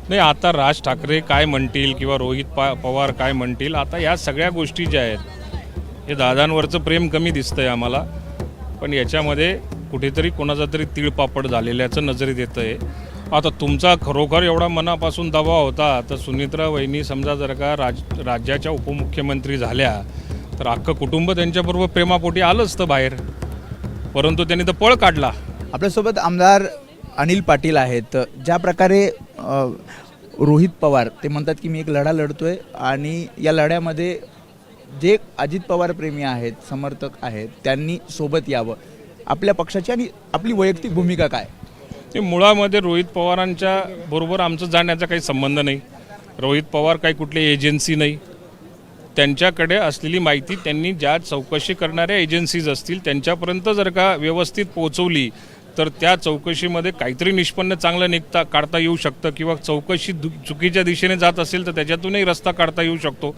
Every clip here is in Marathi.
नाही, आता राज ठाकरे काय म्हणतील किंवा रोहित पवार काय म्हणतील, आता या सगळ्या गोष्टी ज्या आहेत हे दादांवरचं प्रेम कमी दिसतंय आम्हाला, पण याच्यामध्ये कुठेतरी कोणाचा तरी तीळपापड झालेल्याचं नजरेत येतं आहे. आता तुमचा खरोखर एवढा मनापासून दबाव होता तर सुनित्रा वहिनी समजा जर का राज्याच्या उपमुख्यमंत्री झाल्या तर अख्खं कुटुंब त्यांच्याबरोबर प्रेमापोटी आलं असतं बाहेर, परंतु त्यांनी तर पळ काढला. आपल्यासोबत आमदार अनिल पाटील आहेत. ज्या प्रकारे रोहित पवार ते म्हणतात की मी एक लढा लढतोय आणि या लढ्यामध्ये जे अजित पवार प्रेमी आहेत, समर्थक आहेत, त्यांनी सोबत यावं. आपल्या पक्षाची आणि आपली वैयक्तिक भूमिका काय? ते मुळामध्ये रोहित पवारांच्या बरोबर आमचं जाण्याचा काही संबंध नाही. रोहित पवार काही कुठली एजन्सी नाही. त्यांच्याकडे असलेली माहिती त्यांनी ज्या चौकशी करणाऱ्या एजन्सीज असतील त्यांच्यापर्यंत जर का व्यवस्थित पोहोचवली तर त्या चौकशीमध्ये काहीतरी निष्पन्न चांगलं काढता येऊ शकतं, किंवा चौकशी चुकीच्या दिशेने जात असेल तर त्याच्यातूनही रस्ता काढता येऊ शकतो.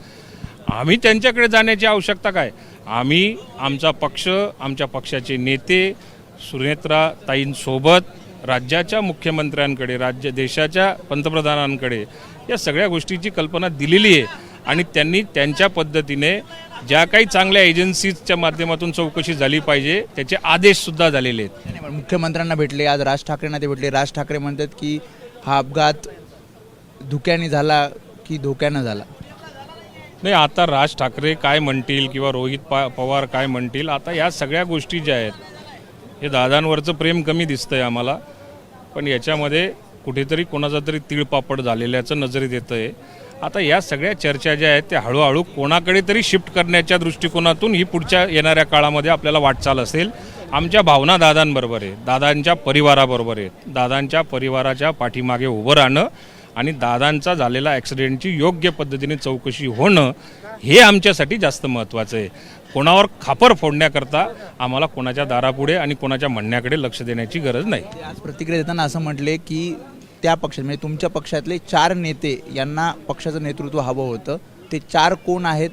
आम्ही त्यांच्याकडे जाण्याची आवश्यकता काय? आम्ही आमचा पक्ष, आमच्या पक्षाचे नेते सुनेत्रा ताईंसोबत राज्याच्या मुख्यमंत्र्यांकडे, देशाच्या पंतप्रधानांकडे या सगळ्या गोष्टीची कल्पना दिलेली आहे आणि त्यांनी त्यांच्या पद्धतीने ज्या काही चांगल्या एजन्सीजच्या माध्यमातून चौकशी झाली पाहिजे त्याचे आदेशसुद्धा झालेले आहेत. मुख्यमंत्र्यांना भेटले, आज राज ठाकरेंना ते भेटले. राज ठाकरे म्हणतात की हा अपघात धुक्याने झाला की धोक्यानं झाला? नाही, आता राज ठाकरे काय म्हणतील किंवा रोहित पवार काय म्हणतील, आता या सगळ्या गोष्टी ज्या आहेत हे दादांवरचं प्रेम कमी दिसतंय आम्हाला, पण याच्यामध्ये कुठेतरी कोणाचा तरी तीळपापड झालेल्याचं नजरेत येतं आहे. आता या सगळ्या चर्चा ज्या आहेत त्या हळूहळू कोणाकडे तरी शिफ्ट करण्याच्या दृष्टिकोनातून ही पुढच्या येणाऱ्या काळामध्ये आपल्याला वाटचाल असेल. आमच्या भावना दादांबरोबर आहे, दादांच्या परिवाराबरोबर आहेत. दादांच्या परिवाराच्या पाठीमागे उभं राहणं आणि दादांचा झालेला ॲक्सिडेंटची योग्य पद्धतीने चौकशी होणं हे आमच्यासाठी जास्त महत्त्वाचं आहे. कोणावर खापर फोडण्याकरता आम्हाला कोणाच्या दारापुढे आणि कोणाच्या म्हणण्याकडे लक्ष देण्याची गरज नाही. आज प्रतिक्रिया देताना असं म्हटले की त्या पक्षात म्हणजे तुमच्या पक्षातले 4 नेते यांना पक्षाचं नेतृत्व हवं होतं. ते 4 कोण आहेत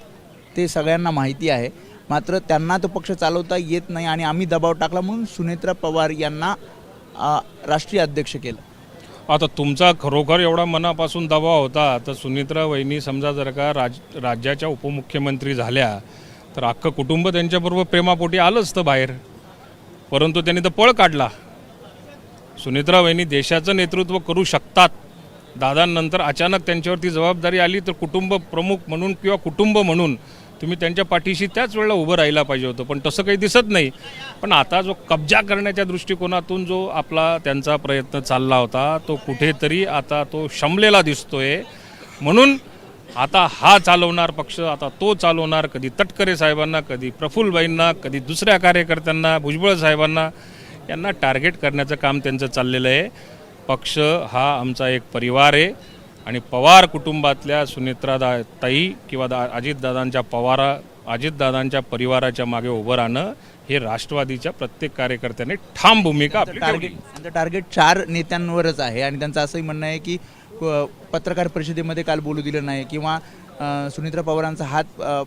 ते सगळ्यांना माहिती आहे, मात्र त्यांना तो पक्ष चालवता येत नाही आणि आम्ही दबाव टाकला म्हणून सुनेत्रा पवार यांना राष्ट्रीय अध्यक्ष केलं. आता तुमचा खरोखर एवढा मनापासून दबाव होता तर सुनित्रा वहिनी समजा जर का राज्याच्या उपमुख्यमंत्री झाल्या तर अख्खं कुटुंब त्यांच्याबरोबर प्रेमापोटी आलं असतं बाहेर, परंतु त्यांनी तर पळ काढला. सुनित्रा वहिनी देशाचं नेतृत्व करू शकतात. दादांनंतर अचानक त्यांच्यावरती जबाबदारी आली तर कुटुंब प्रमुख म्हणून किंवा कुटुंब म्हणून तुम्ही त्यांच्या पाठीशी त्याच वेळेला उभं राहायला पाहिजे होतं, पण तसं काही दिसत नाही. पण आता जो कब्जा करण्याच्या दृष्टिकोनातून जो आपला त्यांचा प्रयत्न चालला होता तो कुठेतरी आता तो शमलेला दिसतोय. म्हणून आता हा चालवणार पक्ष, आता तो चालवणार, कधी तटकरे साहेबांना, कधी प्रफुल्लबाईंना, कधी दुसऱ्या कार्यकर्त्यांना, भुजबळ साहेबांना, यांना टार्गेट करण्याचं काम त्यांचं चाललेलं आहे. पक्ष हा आमचा एक परिवार आहे आणि पवार कुटुंबातल्या सुनेत्रा ताई किंवा अजितदादांच्या परिवाराच्या मागे उभं राहणं हे राष्ट्रवादीच्या प्रत्येक कार्यकर्त्याने ठाम भूमिका आपली ठेवली. त्यांचं टार्गेट 4 नेत्यांवरच आहे आणि त्यांचं असंही म्हणणं आहे की पत्रकार परिषदेमध्ये काल बोलू दिलं नाही किंवा सुनित्रा पवारांचा हात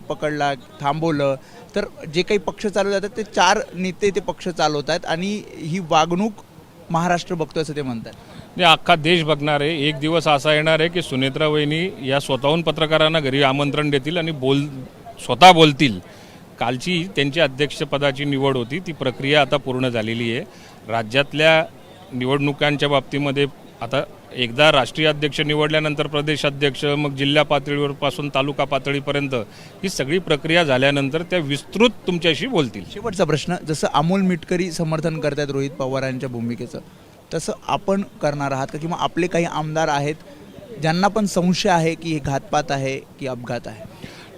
पकडला, थांबवलं, तर जे काही पक्ष चालवत जातात ते 4 नेते ते पक्ष चालवत आहेत आणि ही वागणूक महाराष्ट्र बघतोय असं ते म्हणतात. म्हणजे अख्खा देश बघणार आहे. एक दिवस असा येणार आहे की सुनेत्रा वहिनी या स्वतःहून पत्रकारांना घरी आमंत्रण देतील आणि स्वतः बोलतील. कालची त्यांची अध्यक्षपदाची निवड होती, ती प्रक्रिया आता पूर्ण झालेली आहे. राज्यातल्या निवडणुकांच्या बाबतीमध्ये आता एकदा राष्ट्रीय अध्यक्ष निवडल्यानंतर प्रदेश अध्यक्ष, मग जिल्हा पातळीवरपासून तालुका पातळीपर्यंत ही सगळी प्रक्रिया झाल्यानंतर त्या विस्तृत तुमच्याशी बोलतील. शेवटचा प्रश्न, जसं अमोल मिटकरी समर्थन करतात रोहित पवारांच्या भूमिकेचं, तसं आपण करणार आहात का? किंवा आपले काही आमदार आहेत ज्यांना पण संशय आहे की हे घातपात आहे की अपघात आहे?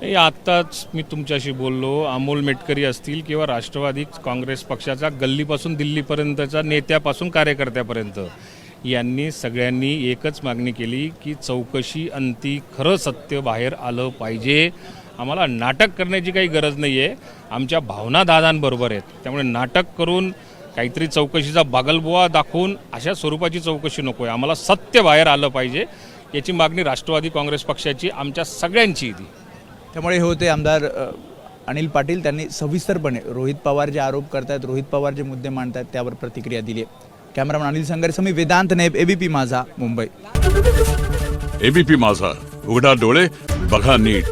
नाही, आत्ताच मी तुमच्याशी बोललो, अमोल मेटकरी असतील किंवा राष्ट्रवादी काँग्रेस पक्षाचा गल्लीपासून दिल्लीपर्यंतच्या नेत्यापासून कार्यकर्त्यापर्यंत यांनी सगळ्यांनी एकच मागणी केली की चौकशी अंती खरं सत्य बाहेर आलं पाहिजे. आम्हाला नाटक करण्याची काही गरज नाही आहे. आमच्या भावना दादांबरोबर आहेत, त्यामुळे नाटक करून काहीतरी चौकशीचा बागलबुवा दाखवून अशा स्वरूपाची चौकशी नको आहे. आम्हाला सत्य बाहेर आलं पाहिजे याची मागणी राष्ट्रवादी काँग्रेस पक्षाची, आमच्या सगळ्यांची ती. त्यामुळे हे होते आमदार अनिल पाटील. त्यांनी सविस्तरपणे रोहित पवार जे आरोप करतात, रोहित पवार जे मुद्दे मांडतात त्यावर प्रतिक्रिया दिली. कॅमेरामॅन अनिल संगारे मी वेदांत नेब, ABP माझा, मुंबई. एबीपी माझा, उघडा डोळे बघा नीट.